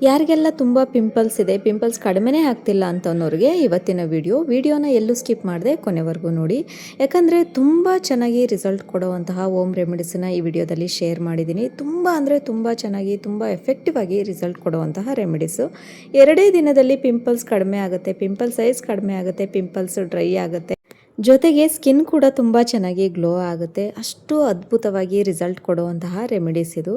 ಯಾರಿಗೆಲ್ಲ ತುಂಬ ಪಿಂಪಲ್ಸ್ ಇದೆ, ಪಿಂಪಲ್ಸ್ ಕಡಿಮೆನೇ ಆಗ್ತಿಲ್ಲ ಅಂತನ್ನೋರಿಗೆ ಇವತ್ತಿನ ವಿಡಿಯೋನ ಎಲ್ಲೂ ಸ್ಕಿಪ್ ಮಾಡದೆ ಕೊನೆವರೆಗೂ ನೋಡಿ. ಯಾಕಂದರೆ ತುಂಬ ಚೆನ್ನಾಗಿ ರಿಸಲ್ಟ್ ಕೊಡುವಂತಹ ಹೋಮ್ ರೆಮಿಡೀಸನ್ನ ಈ ವಿಡಿಯೋದಲ್ಲಿ ಶೇರ್ ಮಾಡಿದ್ದೀನಿ. ತುಂಬ ಅಂದರೆ ತುಂಬ ಚೆನ್ನಾಗಿ, ತುಂಬ ಎಫೆಕ್ಟಿವ್ ಆಗಿ ರಿಸಲ್ಟ್ ಕೊಡುವಂತಹ ರೆಮಿಡೀಸು. 2 ದಿನದಲ್ಲಿ ಪಿಂಪಲ್ಸ್ ಕಡಿಮೆ ಆಗುತ್ತೆ, ಪಿಂಪಲ್ ಸೈಜ್ ಕಡಿಮೆ ಆಗುತ್ತೆ, ಪಿಂಪಲ್ಸ್ ಡ್ರೈ ಆಗುತ್ತೆ, ಜೊತೆಗೆ ಸ್ಕಿನ್ ಕೂಡ ತುಂಬ ಚೆನ್ನಾಗಿ ಗ್ಲೋ ಆಗುತ್ತೆ. ಅಷ್ಟು ಅದ್ಭುತವಾಗಿ ರಿಸಲ್ಟ್ ಕೊಡುವಂತಹ ರೆಮಿಡೀಸ್ ಇದು.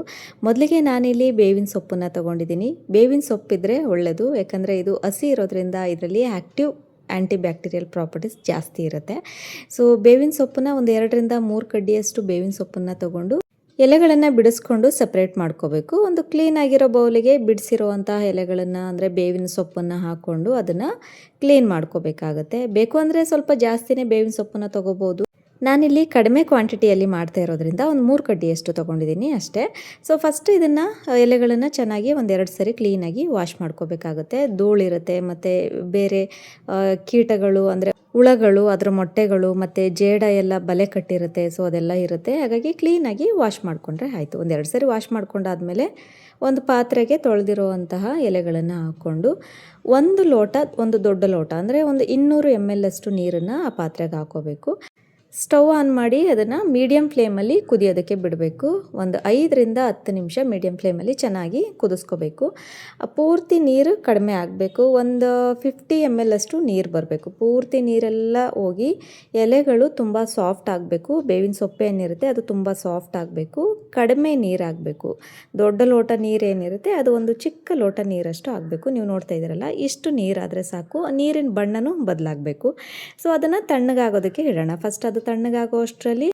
ಮೊದಲಿಗೆ ನಾನಿಲ್ಲಿ ಬೇವಿನ ಸೊಪ್ಪನ್ನು ತೊಗೊಂಡಿದ್ದೀನಿ. ಬೇವಿನ ಸೊಪ್ಪಿದ್ರೆ ಒಳ್ಳೆಯದು, ಯಾಕಂದರೆ ಇದು ಹಸಿ ಇರೋದ್ರಿಂದ ಇದರಲ್ಲಿ ಆ್ಯಕ್ಟಿವ್ ಆ್ಯಂಟಿ ಬ್ಯಾಕ್ಟೀರಿಯಲ್ ಪ್ರಾಪರ್ಟೀಸ್ ಜಾಸ್ತಿ ಇರುತ್ತೆ. ಸೊ ಬೇವಿನ ಸೊಪ್ಪನ್ನ ಒಂದು 2ರಿಂದ 3 ಕಡ್ಡಿಯಷ್ಟು ಬೇವಿನ ಸೊಪ್ಪನ್ನು ತೊಗೊಂಡು ಎಲೆಗಳನ್ನು ಬಿಡಿಸ್ಕೊಂಡು ಸಪ್ರೇಟ್ ಮಾಡ್ಕೋಬೇಕು. ಒಂದು ಕ್ಲೀನ್ ಆಗಿರೋ ಬೌಲಿಗೆ ಬಿಡಿಸಿರುವಂತಹ ಎಲೆಗಳನ್ನು ಅಂದರೆ ಬೇವಿನ ಸೊಪ್ಪನ್ನು ಹಾಕ್ಕೊಂಡು ಅದನ್ನು ಕ್ಲೀನ್ ಮಾಡ್ಕೋಬೇಕಾಗತ್ತೆ. ಬೇಕು ಅಂದರೆ ಸ್ವಲ್ಪ ಜಾಸ್ತಿನೇ ಬೇವಿನ ಸೊಪ್ಪನ್ನು ತೊಗೋಬೋದು. ನಾನಿಲ್ಲಿ ಕಡಿಮೆ ಕ್ವಾಂಟಿಟಿಯಲ್ಲಿ ಮಾಡ್ತಾ ಇರೋದ್ರಿಂದ ಒಂದು 3 ಕಡ್ಡಿಯಷ್ಟು ತೊಗೊಂಡಿದ್ದೀನಿ ಅಷ್ಟೇ. ಸೊ ಫಸ್ಟ್ ಇದನ್ನು ಎಲೆಗಳನ್ನು ಚೆನ್ನಾಗಿ 1-2 ಸರಿ ಕ್ಲೀನಾಗಿ ವಾಶ್ ಮಾಡ್ಕೋಬೇಕಾಗುತ್ತೆ. ಧೂಳಿರುತ್ತೆ ಮತ್ತು ಬೇರೆ ಕೀಟಗಳು ಅಂದರೆ ಹುಳಗಳು, ಅದರ ಮೊಟ್ಟೆಗಳು ಮತ್ತು ಜೇಡ ಎಲ್ಲ ಬಲೆ ಕಟ್ಟಿರುತ್ತೆ. ಸೊ ಅದೆಲ್ಲ ಇರುತ್ತೆ. ಹಾಗಾಗಿ ಕ್ಲೀನಾಗಿ ವಾಶ್ ಮಾಡಿಕೊಂಡ್ರೆ ಆಯಿತು. 1-2 ಸರಿ ವಾಶ್ ಮಾಡ್ಕೊಂಡಾದಮೇಲೆ ಒಂದು ಪಾತ್ರೆಗೆ ತೊಳೆದಿರುವಂತಹ ಎಲೆಗಳನ್ನು ಹಾಕ್ಕೊಂಡು ಒಂದು ದೊಡ್ಡ ಲೋಟ ಅಂದರೆ ಒಂದು 200 ml ಅಷ್ಟು ನೀರನ್ನು ಆ ಪಾತ್ರೆಗೆ ಹಾಕೋಬೇಕು. ಸ್ಟವ್ ಆನ್ ಮಾಡಿ ಅದನ್ನು ಮೀಡಿಯಮ್ ಫ್ಲೇಮಲ್ಲಿ ಕುದಿಯೋದಕ್ಕೆ ಬಿಡಬೇಕು. ಒಂದು 5ರಿಂದ 10 ನಿಮಿಷ ಮೀಡಿಯಮ್ ಫ್ಲೇಮಲ್ಲಿ ಚೆನ್ನಾಗಿ ಕುದಿಸ್ಕೋಬೇಕು. ಪೂರ್ತಿ ನೀರು ಕಡಿಮೆ ಆಗಬೇಕು. ಒಂದು 50 ml ಅಷ್ಟು ನೀರು ಬರಬೇಕು. ಪೂರ್ತಿ ನೀರೆಲ್ಲ ಹೋಗಿ ಎಲೆಗಳು ತುಂಬ ಸಾಫ್ಟ್ ಆಗಬೇಕು. ಬೇವಿನ ಸೊಪ್ಪು ಏನಿರುತ್ತೆ ಅದು ತುಂಬ ಸಾಫ್ಟ್ ಆಗಬೇಕು. ಕಡಿಮೆ ನೀರಾಗಬೇಕು. ದೊಡ್ಡ ಲೋಟ ನೀರೇನಿರುತ್ತೆ ಅದು ಒಂದು ಚಿಕ್ಕ ಲೋಟ ನೀರಷ್ಟು ಆಗಬೇಕು. ನೀವು ನೋಡ್ತಾ ಇದ್ದೀರಲ್ಲ, ಇಷ್ಟು ನೀರಾದರೆ ಸಾಕು. ನೀರಿನ ಬಣ್ಣನೂ ಬದಲಾಗಬೇಕು. ಸೊ ಅದನ್ನು ತಣ್ಣಗಾಗೋದಕ್ಕೆ ಇಡೋಣ. ಫಸ್ಟ್ ಅದು ತಣ್ಣಗಾಗೋ ಅಷ್ಟರಲ್ಲಿ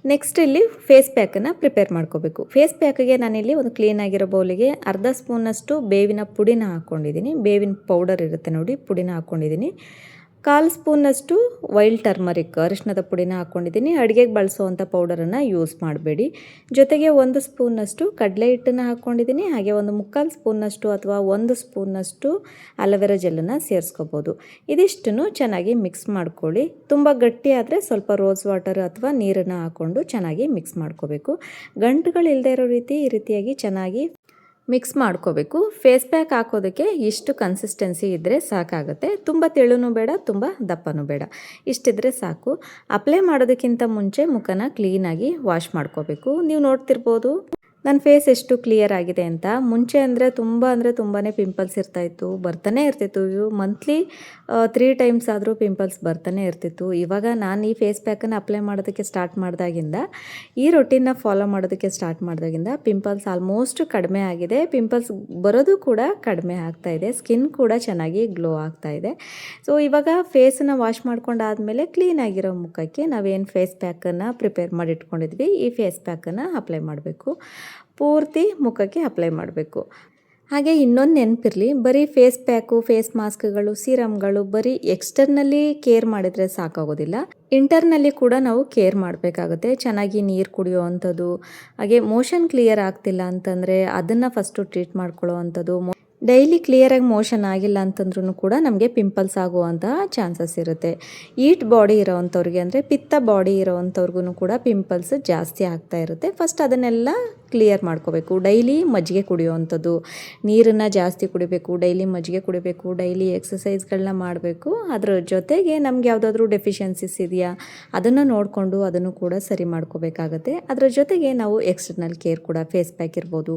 ನೆಕ್ಸ್ಟ್ ಇಲ್ಲಿ ಫೇಸ್ ಪ್ಯಾಕನ್ನು ಪ್ರಿಪೇರ್ ಮಾಡ್ಕೋಬೇಕು. ಫೇಸ್ ಪ್ಯಾಕಿಗೆ ನಾನಿಲ್ಲಿ ಒಂದು ಕ್ಲೀನ್ ಆಗಿರೋ ಬೌಲಿಗೆ ಅರ್ಧ ಸ್ಪೂನಷ್ಟು ಬೇವಿನ ಪುಡಿನ ಹಾಕ್ಕೊಂಡಿದ್ದೀನಿ. ಬೇವಿನ ಪೌಡರ್ ಇರುತ್ತೆ ನೋಡಿ, ಪುಡಿನ ಹಾಕ್ಕೊಂಡಿದ್ದೀನಿ. 1/4 ಸ್ಪೂನಷ್ಟು ವೈಲ್ಡ್ ಟರ್ಮರಿಕ್ ಅರಿಶಿಣದ ಪುಡಿನ ಹಾಕ್ಕೊಂಡಿದ್ದೀನಿ. ಅಡುಗೆಗೆ ಬಳಸುವಂಥ ಪೌಡರನ್ನು ಯೂಸ್ ಮಾಡಬೇಡಿ. ಜೊತೆಗೆ 1 ಸ್ಪೂನಷ್ಟು ಕಡಲೆ ಹಿಟ್ಟನ್ನು ಹಾಕ್ಕೊಂಡಿದ್ದೀನಿ. ಹಾಗೆ ಒಂದು 3/4 ಸ್ಪೂನಷ್ಟು ಅಥವಾ 1 ಸ್ಪೂನಷ್ಟು ಅಲೋವೆರಾ ಜೆಲ್ಲನ್ನು ಸೇರಿಸ್ಕೋಬೋದು. ಇದಿಷ್ಟನ್ನು ಚೆನ್ನಾಗಿ ಮಿಕ್ಸ್ ಮಾಡ್ಕೊಳ್ಳಿ. ತುಂಬ ಗಟ್ಟಿ ಆದರೆ ಸ್ವಲ್ಪ ರೋಸ್ ವಾಟರ್ ಅಥವಾ ನೀರನ್ನು ಹಾಕ್ಕೊಂಡು ಚೆನ್ನಾಗಿ ಮಿಕ್ಸ್ ಮಾಡ್ಕೋಬೇಕು. ಗಂಟುಗಳಿಲ್ಲದೆ ಇರೋ ರೀತಿ ಈ ರೀತಿಯಾಗಿ ಚೆನ್ನಾಗಿ ಮಿಕ್ಸ್ ಮಾಡ್ಕೋಬೇಕು. ಫೇಸ್ ಪ್ಯಾಕ್ ಹಾಕೋದಕ್ಕೆ ಇಷ್ಟು ಕನ್ಸಿಸ್ಟೆನ್ಸಿ ಇದ್ದರೆ ಸಾಕಾಗುತ್ತೆ. ತುಂಬ ತೆಳುನೂ ಬೇಡ, ತುಂಬ ದಪ್ಪನೂ ಬೇಡ, ಇಷ್ಟಿದ್ರೆ ಸಾಕು. ಅಪ್ಲೈ ಮಾಡೋದಕ್ಕಿಂತ ಮುಂಚೆ ಮುಖನ ಕ್ಲೀನಾಗಿ ವಾಶ್ ಮಾಡ್ಕೋಬೇಕು. ನೀವು ನೋಡ್ತಿರ್ಬೋದು ನನ್ನ ಫೇಸ್ ಎಷ್ಟು ಕ್ಲಿಯರ್ ಆಗಿದೆ ಅಂತ. ಮುಂಚೆ ಅಂದರೆ ತುಂಬಾ ಪಿಂಪಲ್ಸ್ ಇರ್ತಾಯಿತ್ತು, ಬರ್ತಾನೆ ಇರ್ತಿತ್ತು. ಇವು ಮಂತ್ಲಿ 3 ಟೈಮ್ಸ್ ಆದರೂ ಪಿಂಪಲ್ಸ್ ಬರ್ತಾನೆ ಇರ್ತಿತ್ತು. ಇವಾಗ ನಾನು ಈ ಫೇಸ್ ಪ್ಯಾಕನ್ನು ಅಪ್ಲೈ ಮಾಡೋದಕ್ಕೆ ಸ್ಟಾರ್ಟ್ ಮಾಡಿದಾಗಿಂದ, ಈ ರೊಟೀನ್ನ ಫಾಲೋ ಮಾಡೋದಕ್ಕೆ ಸ್ಟಾರ್ಟ್ ಮಾಡಿದಾಗಿಂದ ಪಿಂಪಲ್ಸ್ ಆಲ್ಮೋಸ್ಟ್ ಕಡಿಮೆ ಆಗಿದೆ. ಪಿಂಪಲ್ಸ್ ಬರೋದು ಕೂಡ ಕಡಿಮೆ ಆಗ್ತಾಯಿದೆ. ಸ್ಕಿನ್ ಕೂಡ ಚೆನ್ನಾಗಿ ಗ್ಲೋ ಆಗ್ತಾಯಿದೆ. ಸೊ ಇವಾಗ ಫೇಸನ್ನು ವಾಶ್ ಮಾಡ್ಕೊಂಡಾದಮೇಲೆ ಕ್ಲೀನಾಗಿರೋ ಮುಖಕ್ಕೆ ನಾವೇನು ಫೇಸ್ ಪ್ಯಾಕನ್ನು ಪ್ರಿಪೇರ್ ಮಾಡಿ ಇಟ್ಕೊಂಡಿದ್ವಿ, ಈ ಫೇಸ್ ಪ್ಯಾಕನ್ನು ಅಪ್ಲೈ ಮಾಡಬೇಕು. ಪೂರ್ತಿ ಮುಖಕ್ಕೆ ಅಪ್ಲೈ ಮಾಡಬೇಕು. ಹಾಗೆ ಇನ್ನೊಂದು ನೆನಪಿರಲಿ, ಬರೀ ಫೇಸ್ ಪ್ಯಾಕು, ಫೇಸ್ ಮಾಸ್ಕ್ಗಳು, ಸೀರಮ್ಗಳು ಬರೀ ಎಕ್ಸ್ಟರ್ನಲ್ಲಿ ಕೇರ್ ಮಾಡಿದರೆ ಸಾಕಾಗೋದಿಲ್ಲ. ಇಂಟರ್ನಲ್ಲಿ ಕೂಡ ನಾವು ಕೇರ್ ಮಾಡಬೇಕಾಗುತ್ತೆ. ಚೆನ್ನಾಗಿ ನೀರು ಕುಡಿಯೋ ಅಂಥದ್ದು, ಹಾಗೆ ಮೋಷನ್ ಕ್ಲಿಯರ್ ಆಗ್ತಿಲ್ಲ ಅಂತಂದರೆ ಅದನ್ನು ಫಸ್ಟು ಟ್ರೀಟ್ ಮಾಡ್ಕೊಳ್ಳೋ ಅಂಥದ್ದು. ಡೈಲಿ ಕ್ಲಿಯರಾಗಿ ಮೋಷನ್ ಆಗಿಲ್ಲ ಅಂತಂದ್ರೂ ಕೂಡ ನಮಗೆ ಪಿಂಪಲ್ಸ್ ಆಗುವಂತಹ ಚಾನ್ಸಸ್ ಇರುತ್ತೆ. ಈಟ್ ಬಾಡಿ ಇರೋವಂಥವ್ರಿಗೆ ಅಂದರೆ ಪಿತ್ತ ಬಾಡಿ ಇರೋವಂಥವ್ರಿಗೂ ಕೂಡ ಪಿಂಪಲ್ಸ್ ಜಾಸ್ತಿ ಆಗ್ತಾ ಇರುತ್ತೆ. ಫಸ್ಟ್ ಅದನ್ನೆಲ್ಲ ಕ್ಲಿಯರ್ ಮಾಡ್ಕೋಬೇಕು. ಡೈಲಿ ಮಜ್ಜಿಗೆ ಕುಡಿಯೋವಂಥದ್ದು, ನೀರನ್ನು ಜಾಸ್ತಿ ಕುಡಿಬೇಕು, ಡೈಲಿ ಮಜ್ಜಿಗೆ ಕುಡಿಬೇಕು, ಡೈಲಿ ಎಕ್ಸಸೈಸ್ಗಳನ್ನ ಮಾಡಬೇಕು. ಅದರ ಜೊತೆಗೆ ನಮ್ಗೆ ಯಾವುದಾದ್ರೂ ಡೆಫಿಷಿಯನ್ಸೀಸ್ ಇದೆಯಾ ಅದನ್ನು ನೋಡಿಕೊಂಡು ಅದನ್ನು ಕೂಡ ಸರಿ ಮಾಡ್ಕೋಬೇಕಾಗತ್ತೆ. ಅದರ ಜೊತೆಗೆ ನಾವು ಎಕ್ಸ್ಟರ್ನಲ್ ಕೇರ್ ಕೂಡ ಫೇಸ್ ಪ್ಯಾಕ್ ಇರ್ಬೋದು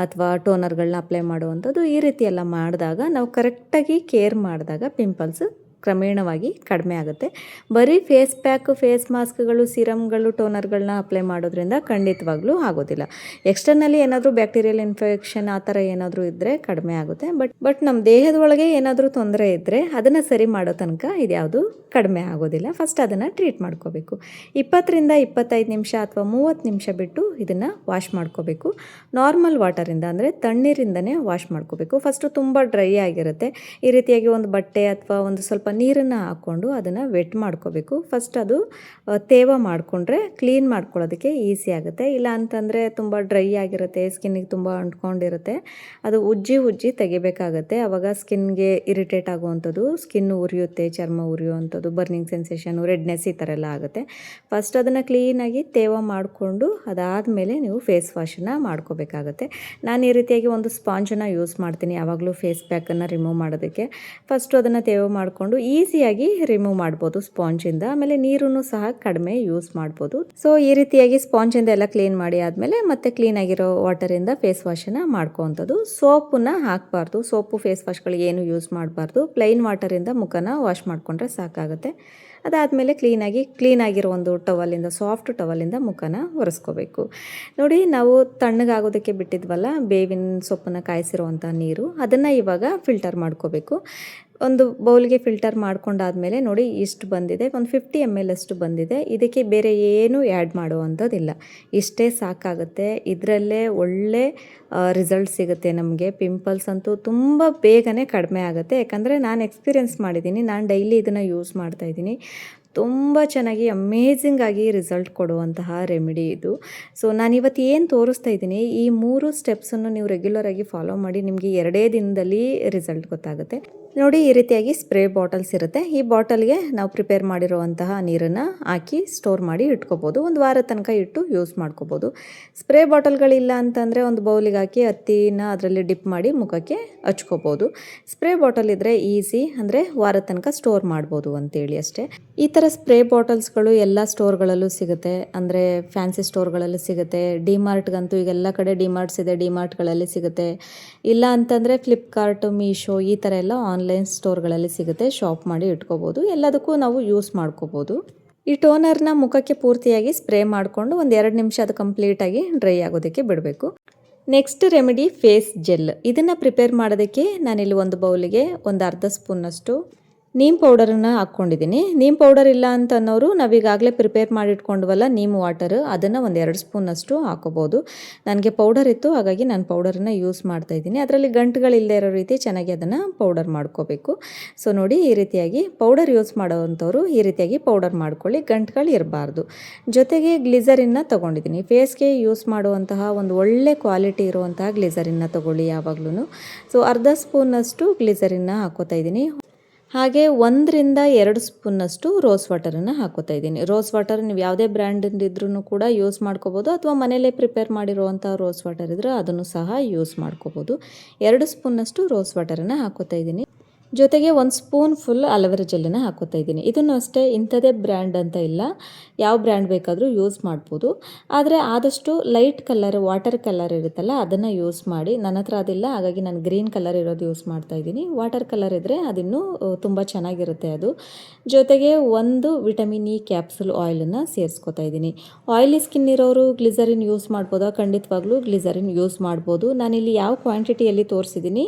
ಅಥವಾ ಟೋನರ್ಗಳನ್ನ ಅಪ್ಲೈ ಮಾಡುವಂಥದ್ದು, ಈ ರೀತಿ ಎಲ್ಲ ಮಾಡಿದಾಗ ನಾವು ಕರೆಕ್ಟಾಗಿ ಕೇರ್ ಮಾಡಿದಾಗ ಪಿಂಪಲ್ಸ್ ಕ್ರಮೇಣವಾಗಿ ಕಡಿಮೆ ಆಗುತ್ತೆ. ಬರೀ ಫೇಸ್ ಪ್ಯಾಕು, ಫೇಸ್ ಮಾಸ್ಕ್ಗಳು, ಸಿರಮ್ಗಳು, ಟೋನರ್ಗಳನ್ನ ಅಪ್ಲೈ ಮಾಡೋದ್ರಿಂದ ಖಂಡಿತವಾಗ್ಲೂ ಆಗೋದಿಲ್ಲ. ಎಕ್ಸ್ಟರ್ನಲ್ಲಿ ಏನಾದರೂ ಬ್ಯಾಕ್ಟೀರಿಯಲ್ ಇನ್ಫೆಕ್ಷನ್ ಆ ಥರ ಏನಾದರೂ ಇದ್ದರೆ ಕಡಿಮೆ ಆಗುತ್ತೆ. ಬಟ್ ನಮ್ಮ ದೇಹದ ಒಳಗೆ ಏನಾದರೂ ತೊಂದರೆ ಇದ್ದರೆ ಅದನ್ನು ಸರಿ ಮಾಡೋ ತನಕ ಇದ್ಯಾವುದು ಕಡಿಮೆ ಆಗೋದಿಲ್ಲ. ಫಸ್ಟ್ ಅದನ್ನು ಟ್ರೀಟ್ ಮಾಡ್ಕೋಬೇಕು. 20ರಿಂದ 25 ನಿಮಿಷ ಅಥವಾ 30 ನಿಮಿಷ ಬಿಟ್ಟು ಇದನ್ನು ವಾಶ್ ಮಾಡ್ಕೋಬೇಕು. ನಾರ್ಮಲ್ ವಾಟರಿಂದ ಅಂದರೆ ತಣ್ಣೀರಿಂದನೇ ವಾಶ್ ಮಾಡ್ಕೋಬೇಕು. ಫಸ್ಟು ತುಂಬ ಡ್ರೈ ಆಗಿರುತ್ತೆ. ಈ ರೀತಿಯಾಗಿ ಒಂದು ಬಟ್ಟೆ ಅಥವಾ ಒಂದು ಸ್ವಲ್ಪ ನೀರನ್ನು ಹಾಕ್ಕೊಂಡು ಅದನ್ನು ವೆಟ್ ಮಾಡ್ಕೋಬೇಕು. ಫಸ್ಟ್ ಅದು ತೇವ ಮಾಡಿಕೊಂಡ್ರೆ ಕ್ಲೀನ್ ಮಾಡ್ಕೊಳ್ಳೋದಕ್ಕೆ ಈಸಿ ಆಗುತ್ತೆ. ಇಲ್ಲ ಅಂತಂದರೆ ತುಂಬ ಡ್ರೈ ಆಗಿರುತ್ತೆ, ಸ್ಕಿನ್ನಿಗೆ ತುಂಬ ಅಂಟ್ಕೊಂಡಿರುತ್ತೆ, ಅದು ಉಜ್ಜಿ ತೆಗಿಬೇಕಾಗತ್ತೆ. ಆವಾಗ ಸ್ಕಿನ್ಗೆ ಇರಿಟೇಟ್ ಆಗುವಂಥದ್ದು, ಸ್ಕಿನ್ ಉರಿಯುತ್ತೆ, ಚರ್ಮ ಉರಿಯುವಂಥದ್ದು, ಬರ್ನಿಂಗ್ ಸೆನ್ಸೇಷನು, ರೆಡ್ನೆಸ್ ಈ ಥರ ಎಲ್ಲ ಆಗುತ್ತೆ. ಫಸ್ಟ್ ಅದನ್ನು ಕ್ಲೀನಾಗಿ ತೇವ ಮಾಡಿಕೊಂಡು ಅದಾದಮೇಲೆ ನೀವು ಫೇಸ್ ವಾಶನ್ನು ಮಾಡ್ಕೋಬೇಕಾಗತ್ತೆ. ನಾನು ಈ ರೀತಿಯಾಗಿ ಒಂದು ಸ್ಪಾಂಜನ್ನು ಯೂಸ್ ಮಾಡ್ತೀನಿ ಯಾವಾಗಲೂ ಫೇಸ್ ಪ್ಯಾಕನ್ನು ರಿಮೂವ್ ಮಾಡೋದಕ್ಕೆ. ಫಸ್ಟು ಅದನ್ನು ತೇವ ಮಾಡಿಕೊಂಡು ಈಸಿಯಾಗಿ ರಿಮೂವ್ ಮಾಡ್ಬೋದು ಸ್ಪಾಂಜಿಂದ. ಆಮೇಲೆ ನೀರನ್ನು ಸಹ ಕಡಿಮೆ ಯೂಸ್ ಮಾಡ್ಬೋದು. ಸೊ ಈ ರೀತಿಯಾಗಿ ಸ್ಪಾಂಜಿಂದ ಎಲ್ಲ ಕ್ಲೀನ್ ಮಾಡಿ ಆದಮೇಲೆ ಮತ್ತೆ ಕ್ಲೀನಾಗಿರೋ ವಾಟರಿಂದ ಫೇಸ್ ವಾಶನ್ನು ಮಾಡ್ಕೋವಂಥದ್ದು. ಸೋಪನ್ನು ಹಾಕಬಾರ್ದು, ಸೋಪು ಫೇಸ್ ವಾಶ್ಗಳಿಗೆ ಏನು ಯೂಸ್ ಮಾಡಬಾರ್ದು. ಪ್ಲೈನ್ ವಾಟರಿಂದ ಮುಖನ ವಾಶ್ ಮಾಡಿಕೊಂಡ್ರೆ ಸಾಕಾಗುತ್ತೆ. ಅದಾದಮೇಲೆ ಕ್ಲೀನಾಗಿರೋ ಒಂದು ಟವಲಿಂದ, ಸಾಫ್ಟ್ ಟವಲಿಂದ ಮುಖನ ಒರೆಸ್ಕೋಬೇಕು. ನೋಡಿ, ನಾವು ತಣ್ಣಗಾಗೋದಕ್ಕೆ ಬಿಟ್ಟಿದ್ವಲ್ಲ ಬೇವಿನ ಸೊಪ್ಪನ್ನು ಕಾಯಿಸಿರುವಂಥ ನೀರು, ಅದನ್ನು ಇವಾಗ ಫಿಲ್ಟರ್ ಮಾಡ್ಕೋಬೇಕು. ಒಂದು ಬೌಲ್ಗೆ ಫಿಲ್ಟರ್ ಮಾಡ್ಕೊಂಡಾದಮೇಲೆ ನೋಡಿ ಇಷ್ಟು ಬಂದಿದೆ, ಒಂದು 50 ml ಅಷ್ಟು ಬಂದಿದೆ. ಇದಕ್ಕೆ ಬೇರೆ ಏನೂ ಆ್ಯಡ್ ಮಾಡುವಂಥದ್ದಿಲ್ಲ, ಇಷ್ಟೇ ಸಾಕಾಗುತ್ತೆ. ಇದರಲ್ಲೇ ಒಳ್ಳೆ ರಿಸಲ್ಟ್ ಸಿಗುತ್ತೆ ನಮಗೆ. ಪಿಂಪಲ್ಸ್ ಅಂತೂ ತುಂಬ ಬೇಗನೆ ಕಡಿಮೆ ಆಗುತ್ತೆ. ಯಾಕಂದರೆ ನಾನು ಎಕ್ಸ್ಪೀರಿಯೆನ್ಸ್ ಮಾಡಿದ್ದೀನಿ, ನಾನು ಡೈಲಿ ಇದನ್ನು ಯೂಸ್ ಮಾಡ್ತಾಯಿದ್ದೀನಿ. ತುಂಬ ಚೆನ್ನಾಗಿ ಅಮೇಝಿಂಗ್ ಆಗಿ ರಿಸಲ್ಟ್ ಕೊಡುವಂತಹ ರೆಮಿಡಿ ಇದು. ಸೊ ನಾನಿವತ್ತು ಏನು ತೋರಿಸ್ತಾ ಇದ್ದೀನಿ, ಈ 3 ಸ್ಟೆಪ್ಸನ್ನು ನೀವು ರೆಗ್ಯುಲರಾಗಿ ಫಾಲೋ ಮಾಡಿ ನಿಮಗೆ 2 ದಿನದಲ್ಲಿ ರಿಸಲ್ಟ್ ಗೊತ್ತಾಗುತ್ತೆ. ನೋಡಿ, ಈ ರೀತಿಯಾಗಿ ಸ್ಪ್ರೇ ಬಾಟಲ್ಸ್ ಇರುತ್ತೆ. ಈ ಬಾಟಲ್ಗೆ ನಾವು ಪ್ರಿಪೇರ್ ಮಾಡಿರುವಂತಹ ನೀರನ್ನು ಹಾಕಿ ಸ್ಟೋರ್ ಮಾಡಿ ಇಟ್ಕೋಬೋದು. ಒಂದು ವಾರ ತನಕ ಇಟ್ಟು ಯೂಸ್ ಮಾಡ್ಕೋಬೋದು. ಸ್ಪ್ರೇ ಬಾಟಲ್ಗಳಿಲ್ಲ ಅಂತಂದರೆ ಒಂದು ಬೌಲಿಗೆ ಹಾಕಿ ಹತ್ತಿನ ಅದರಲ್ಲಿ ಡಿಪ್ ಮಾಡಿ ಮುಖಕ್ಕೆ ಹಚ್ಕೋಬೋದು. ಸ್ಪ್ರೇ ಬಾಟಲ್ ಇದ್ದರೆ ಈಸಿ, ಅಂದರೆ ವಾರ ತನಕ ಸ್ಟೋರ್ ಮಾಡ್ಬೋದು ಅಂತೇಳಿ ಅಷ್ಟೇ. ಈ ಥರ ಸ್ಪ್ರೇ ಬಾಟಲ್ಸ್ಗಳು ಎಲ್ಲ ಸ್ಟೋರ್ಗಳಲ್ಲೂ ಸಿಗುತ್ತೆ, ಅಂದರೆ ಫ್ಯಾನ್ಸಿ ಸ್ಟೋರ್ಗಳಲ್ಲಿ ಸಿಗುತ್ತೆ. ಡಿಮಾರ್ಟ್ಗಂತೂ ಈಗೆಲ್ಲ ಕಡೆ ಡಿಮಾರ್ಟ್ಸ್ ಇದೆ, ಡಿಮಾರ್ಟ್ಗಳಲ್ಲಿ ಸಿಗುತ್ತೆ. ಇಲ್ಲ ಅಂತಂದರೆ ಫ್ಲಿಪ್ಕಾರ್ಟ್, ಮೀಶೋ ಈ ಥರ ಎಲ್ಲ ಆನ್ಲೈನ್ ಸ್ಟೋರ್ಗಳಲ್ಲಿ ಸಿಗುತ್ತೆ. ಶಾಪ್ ಮಾಡಿ ಇಟ್ಕೋಬೋದು, ಎಲ್ಲದಕ್ಕೂ ನಾವು ಯೂಸ್ ಮಾಡ್ಕೋಬೋದು. ಈ ಟೋನರ್ನ ಮುಖಕ್ಕೆ ಪೂರ್ತಿಯಾಗಿ ಸ್ಪ್ರೇ ಮಾಡಿಕೊಂಡು ಒಂದು 2 ನಿಮಿಷ ಅದು ಕಂಪ್ಲೀಟಾಗಿ ಡ್ರೈ ಆಗೋದಕ್ಕೆ ಬಿಡಬೇಕು. Next remedy face gel. ಇದನ್ನು ಪ್ರಿಪೇರ್ ಮಾಡೋದಕ್ಕೆ ನಾನಿಲ್ಲಿ ಒಂದು ಬೌಲಿಗೆ ಒಂದು ಅರ್ಧ ಸ್ಪೂನಷ್ಟು ನೀಮ್ ಪೌಡರನ್ನು ಹಾಕ್ಕೊಂಡಿದ್ದೀನಿ. ನೀಮ್ ಪೌಡರ್ ಇಲ್ಲ ಅಂತ ಅನ್ನೋರು ನಾವೀಗಾಗಲೇ ಪ್ರಿಪೇರ್ ಮಾಡಿಟ್ಕೊಂಡ್ವಲ್ಲ ನೀಮ್ ವಾಟರ್, ಅದನ್ನು ಒಂದು 2 ಸ್ಪೂನಷ್ಟು ಹಾಕೋಬೋದು. ನನಗೆ ಪೌಡರ್ ಇತ್ತು, ಹಾಗಾಗಿ ನಾನು ಪೌಡರನ್ನು ಯೂಸ್ ಮಾಡ್ತಾಯಿದ್ದೀನಿ. ಅದರಲ್ಲಿ ಗಂಟುಗಳಿಲ್ಲದೆ ಇರೋ ರೀತಿ ಚೆನ್ನಾಗಿ ಅದನ್ನು ಪೌಡರ್ ಮಾಡ್ಕೋಬೇಕು. ಸೊ ನೋಡಿ, ಈ ರೀತಿಯಾಗಿ ಪೌಡರ್ ಯೂಸ್ ಮಾಡೋವಂಥವ್ರು ಈ ರೀತಿಯಾಗಿ ಪೌಡರ್ ಮಾಡ್ಕೊಳ್ಳಿ, ಗಂಟುಗಳು ಇರಬಾರ್ದು. ಜೊತೆಗೆ ಗ್ಲಿಸರಿನ್ನ ತೊಗೊಂಡಿದ್ದೀನಿ. ಫೇಸ್ಗೆ ಯೂಸ್ ಮಾಡುವಂತಹ ಒಂದು ಒಳ್ಳೆ ಕ್ವಾಲಿಟಿ ಇರುವಂತಹ ಗ್ಲಿಸರಿನ್ನ ತೊಗೊಳ್ಳಿ ಯಾವಾಗಲೂ. ಸೊ ಅರ್ಧ ಸ್ಪೂನಷ್ಟು ಗ್ಲಿಸರಿನ್ನ ಹಾಕೋತಾ ಇದ್ದೀನಿ. ಹಾಗೆ 1 ರಿಂದ 2 ಸ್ಪೂನಷ್ಟು ರೋಸ್ ವಾಟರನ್ನು ಹಾಕೋತಾ ಇದ್ದೀನಿ. ರೋಸ್ ವಾಟರ್ ನೀವು ಯಾವುದೇ ಬ್ರ್ಯಾಂಡಿಂದ ಇದ್ರೂ ಕೂಡ ಯೂಸ್ ಮಾಡ್ಕೋಬೋದು, ಅಥವಾ ಮನೆಯಲ್ಲೇ ಪ್ರಿಪೇರ್ ಮಾಡಿರುವಂಥ ರೋಸ್ ವಾಟರ್ ಇದ್ದರೆ ಅದನ್ನು ಸಹ ಯೂಸ್ ಮಾಡ್ಕೋಬೋದು. 2 ಸ್ಪೂನಷ್ಟು ರೋಸ್ ವಾಟರನ್ನು ಹಾಕೋತಾ ಇದ್ದೀನಿ. ಜೊತೆಗೆ 1 ಸ್ಪೂನ್ ಫುಲ್ ಅಲೋವೆರಾ ಜೆಲ್ಲನ್ನು ಹಾಕೋತಾ ಇದ್ದೀನಿ. ಇದನ್ನು ಅಷ್ಟೇ ಇಂಥದೇ ಬ್ರ್ಯಾಂಡ್ ಅಂತ ಇಲ್ಲ, ಯಾವ ಬ್ರ್ಯಾಂಡ್ ಬೇಕಾದರೂ ಯೂಸ್ ಮಾಡ್ಬೋದು. ಆದರೆ ಆದಷ್ಟು ಲೈಟ್ ಕಲರ್, ವಾಟರ್ ಕಲರ್ ಇರುತ್ತಲ್ಲ ಅದನ್ನು ಯೂಸ್ ಮಾಡಿ. ನನ್ನ ಹತ್ರ ಅದಿಲ್ಲ, ಹಾಗಾಗಿ ನಾನು ಗ್ರೀನ್ ಕಲರ್ ಇರೋದು ಯೂಸ್ ಮಾಡ್ತಾಯಿದ್ದೀನಿ. ವಾಟರ್ ಕಲರ್ ಇದ್ದರೆ ಅದಿನ್ನೂ ತುಂಬ ಚೆನ್ನಾಗಿರುತ್ತೆ ಅದು. ಜೊತೆಗೆ 1 ವಿಟಮಿನ್ ಇ ಕ್ಯಾಪ್ಸುಲ್ ಆಯಿಲನ್ನು ಸೇರಿಸ್ಕೊತಾ ಇದ್ದೀನಿ. ಆಯಿಲಿ ಸ್ಕಿನ್ ಇರೋರು ಗ್ಲಿಸರಿನ್ ಯೂಸ್ ಮಾಡ್ಬೋದಾ? ಖಂಡಿತವಾಗ್ಲೂ ಗ್ಲಿಸರಿನ್ ಯೂಸ್ ಮಾಡ್ಬೋದು. ನಾನಿಲ್ಲಿ ಯಾವ ಕ್ವಾಂಟಿಟಿಯಲ್ಲಿ ತೋರಿಸಿದ್ದೀನಿ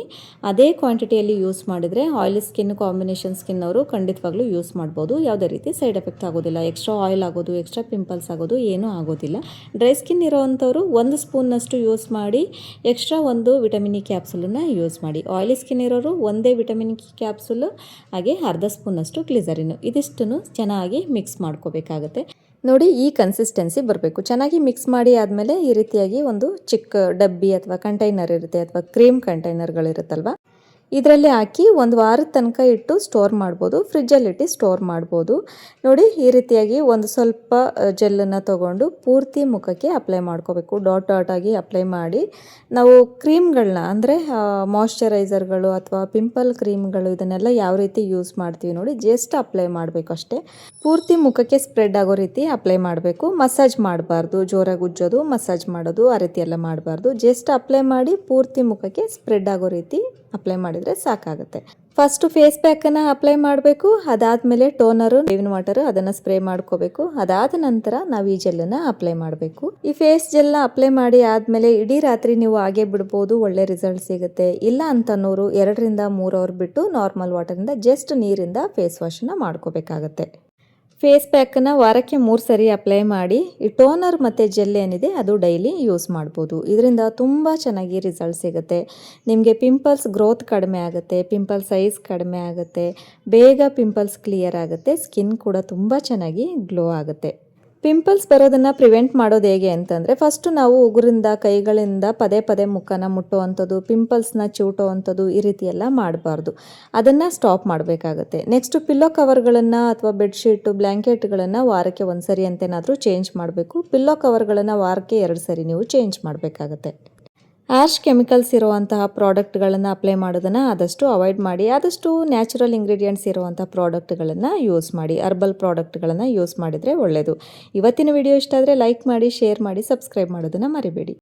ಅದೇ ಕ್ವಾಂಟಿಟಿಯಲ್ಲಿ ಯೂಸ್ ಮಾಡಿದರೆ ಆಯಿಲಿ ಸ್ಕಿನ್, ಕಾಂಬಿನೇಷನ್ ಸ್ಕಿನ್ ಅವರು ಖಂಡಿತವಾಗ್ಲೂ ಯೂಸ್ ಮಾಡ್ಬೋದು. ಯಾವುದೇ ರೀತಿ ಸೈಡ್ ಎಫೆಕ್ಟ್ ಆಗೋದಿಲ್ಲ. ಎಕ್ಸ್ಟ್ರಾ ಆಯಿಲ್ ಆಗೋದು, ಎಕ್ಸ್ಟ್ರಾ ಪಿಂಪಲ್ಸ್ ಆಗೋದು ಏನೂ ಆಗೋದಿಲ್ಲ. ಡ್ರೈ ಸ್ಕಿನ್ ಇರೋವಂಥವ್ರು 1 ಸ್ಪೂನ್ನಷ್ಟು ಯೂಸ್ ಮಾಡಿ, ಎಕ್ಸ್ಟ್ರಾ 1 ವಿಟಮಿನ್ ಇ ಕ್ಯಾಪ್ಸುಲನ್ನು ಯೂಸ್ ಮಾಡಿ. ಆಯಿಲಿ ಸ್ಕಿನ್ ಇರೋರು ಒಂದೇ ವಿಟಮಿನ್ ಇ ಕ್ಯಾಪ್ಸುಲ್, ಹಾಗೆ ಅರ್ಧ ಸ್ಪೂನಷ್ಟು ಗ್ಲಿಸರಿನ್, ಇದಿಷ್ಟನ್ನು ಚೆನ್ನಾಗಿ ಮಿಕ್ಸ್ ಮಾಡ್ಕೋಬೇಕಾಗತ್ತೆ. ನೋಡಿ, ಈ ಕನ್ಸಿಸ್ಟೆನ್ಸಿ ಬರಬೇಕು. ಚೆನ್ನಾಗಿ ಮಿಕ್ಸ್ ಮಾಡಿ ಆದಮೇಲೆ ಈ ರೀತಿಯಾಗಿ ಒಂದು ಚಿಕ್ಕ ಡಬ್ಬಿ ಅಥವಾ ಕಂಟೈನರ್ ಇರುತ್ತೆ, ಅಥವಾ ಕ್ರೀಮ್ ಕಂಟೈನರ್ಗಳಿರುತ್ತಲ್ವ, ಇದರಲ್ಲಿ ಹಾಕಿ 1 ವಾರದ ತನಕ ಇಟ್ಟು ಸ್ಟೋರ್ ಮಾಡ್ಬೋದು. ಫ್ರಿಜ್ಜಲ್ಲಿಟ್ಟು ಸ್ಟೋರ್ ಮಾಡ್ಬೋದು. ನೋಡಿ, ಈ ರೀತಿಯಾಗಿ ಒಂದು ಸ್ವಲ್ಪ ಜೆಲ್ಲನ್ನು ತೊಗೊಂಡು ಪೂರ್ತಿ ಮುಖಕ್ಕೆ ಅಪ್ಲೈ ಮಾಡ್ಕೋಬೇಕು. ಡಾಟ್ ಆಗಿ ಅಪ್ಲೈ ಮಾಡಿ, ನಾವು ಕ್ರೀಮ್ಗಳನ್ನ, ಅಂದರೆ ಮಾಯ್ಶ್ಚರೈಸರ್ಗಳು ಅಥವಾ ಪಿಂಪಲ್ ಕ್ರೀಮ್ಗಳು, ಇದನ್ನೆಲ್ಲ ಯಾವ ರೀತಿ ಯೂಸ್ ಮಾಡ್ತೀವಿ ನೋಡಿ, ಜಸ್ಟ್ ಅಪ್ಲೈ ಮಾಡಬೇಕು ಅಷ್ಟೇ. ಪೂರ್ತಿ ಮುಖಕ್ಕೆ ಸ್ಪ್ರೆಡ್ ಆಗೋ ರೀತಿ ಅಪ್ಲೈ ಮಾಡಬೇಕು. ಮಸಾಜ್ ಮಾಡಬಾರ್ದು, ಜೋರಾಗಿ ಉಜ್ಜೋದು, ಮಸಾಜ್ ಮಾಡೋದು ಆ ರೀತಿ ಎಲ್ಲ ಮಾಡಬಾರ್ದು. ಜಸ್ಟ್ ಅಪ್ಲೈ ಮಾಡಿ ಪೂರ್ತಿ ಮುಖಕ್ಕೆ ಸ್ಪ್ರೆಡ್ ಆಗೋ ರೀತಿ ಅಪ್ಲೈ ಮಾಡಿದರೆ ಸಾಕಾಗುತ್ತೆ. ಫಸ್ಟು ಫೇಸ್ ಪ್ಯಾಕನ್ನು ಅಪ್ಲೈ ಮಾಡಬೇಕು. ಅದಾದಮೇಲೆ ಟೋನರು, ಬೇವಿನ ವಾಟರ್ ಅದನ್ನು ಸ್ಪ್ರೇ ಮಾಡ್ಕೋಬೇಕು. ಅದಾದ ನಂತರ ನಾವು ಈ ಜೆಲ್ಲನ್ನು ಅಪ್ಲೈ ಮಾಡಬೇಕು. ಈ ಫೇಸ್ ಜೆಲ್ನ ಅಪ್ಲೈ ಮಾಡಿ ಆದಮೇಲೆ ಇಡೀ ರಾತ್ರಿ ನೀವು ಹಾಗೆ ಬಿಡ್ಬೋದು, ಒಳ್ಳೆ ರಿಸಲ್ಟ್ ಸಿಗುತ್ತೆ. ಇಲ್ಲ ಅಂತನೋರು 2 ರಿಂದ 3 ಅವರ್ ಬಿಟ್ಟು ನಾರ್ಮಲ್ ವಾಟರಿಂದ, ಜಸ್ಟ್ ನೀರಿಂದ ಫೇಸ್ ವಾಶನ್ನು ಮಾಡ್ಕೋಬೇಕಾಗತ್ತೆ. ಫೇಸ್ ಪ್ಯಾಕನ್ನು ವಾರಕ್ಕೆ 3 ಸರಿ ಅಪ್ಲೈ ಮಾಡಿ ಈ ಟೋನರ್ ಮತ್ತು ಜೆಲ್ ಏನಿದೆ ಅದು ಡೈಲಿ ಯೂಸ್ ಮಾಡ್ಬೋದು. ಇದರಿಂದ ತುಂಬ ಚೆನ್ನಾಗಿ ರಿಸಲ್ಟ್ ಸಿಗುತ್ತೆ. ನಿಮಗೆ ಪಿಂಪಲ್ಸ್ ಗ್ರೋತ್ ಕಡಿಮೆ ಆಗುತ್ತೆ, ಪಿಂಪಲ್ ಸೈಜ್ ಕಡಿಮೆ ಆಗುತ್ತೆ, ಬೇಗ ಪಿಂಪಲ್ಸ್ ಕ್ಲಿಯರ್ ಆಗುತ್ತೆ, ಸ್ಕಿನ್ ಕೂಡ ತುಂಬ ಚೆನ್ನಾಗಿ ಗ್ಲೋ ಆಗುತ್ತೆ. ಪಿಂಪಲ್ಸ್ ಬರೋದನ್ನು ಪ್ರಿವೆಂಟ್ ಮಾಡೋದು ಹೇಗೆ ಅಂತಂದರೆ, ಫಸ್ಟು ನಾವು ಉಗುರಿಂದ ಕೈಗಳಿಂದ ಪದೇ ಪದೇ ಮುಖನ ಮುಟ್ಟುವಂಥದ್ದು, ಪಿಂಪಲ್ಸ್ನ ಚಿವುಟುವಂಥದ್ದು ಈ ರೀತಿ ಎಲ್ಲ ಮಾಡಬಾರ್ದು. ಅದನ್ನು ಸ್ಟಾಪ್ ಮಾಡಬೇಕಾಗತ್ತೆ. ನೆಕ್ಸ್ಟು ಪಿಲ್ಲೋ ಕವರ್ಗಳನ್ನು ಅಥವಾ ಬೆಡ್ಶೀಟು ಬ್ಲ್ಯಾಂಕೆಟ್ಗಳನ್ನು ವಾರಕ್ಕೆ 1 ಸರಿ ಅಂತೇನಾದರೂ ಚೇಂಜ್ ಮಾಡಬೇಕು. ಪಿಲ್ಲೋ ಕವರ್ಗಳನ್ನು ವಾರಕ್ಕೆ 2 ಸರಿ ನೀವು ಚೇಂಜ್ ಮಾಡಬೇಕಾಗತ್ತೆ. ಆರ್ಶ್ ಕೆಮಿಕಲ್ಸ್ ಇರುವಂತಹ ಪ್ರಾಡಕ್ಟ್ಗಳನ್ನು ಅಪ್ಲೈ ಮಾಡೋದನ್ನು ಆದಷ್ಟು ಅವಾಯ್ಡ್ ಮಾಡಿ. ಆದಷ್ಟು ನ್ಯಾಚುರಲ್ ಇಂಗ್ರೀಡಿಯೆಂಟ್ಸ್ ಇರುವಂಥ ಪ್ರಾಡಕ್ಟ್ಗಳನ್ನು ಯೂಸ್ ಮಾಡಿ. ಹರ್ಬಲ್ ಪ್ರಾಡಕ್ಟ್ಗಳನ್ನು ಯೂಸ್ ಮಾಡಿದರೆ ಒಳ್ಳೆಯದು. ಇವತ್ತಿನ ವಿಡಿಯೋ ಇಷ್ಟ ಆದರೆ ಲೈಕ್ ಮಾಡಿ, ಶೇರ್ ಮಾಡಿ, ಸಬ್ಸ್ಕ್ರೈಬ್ ಮಾಡೋದನ್ನು ಮರಿಬೇಡಿ.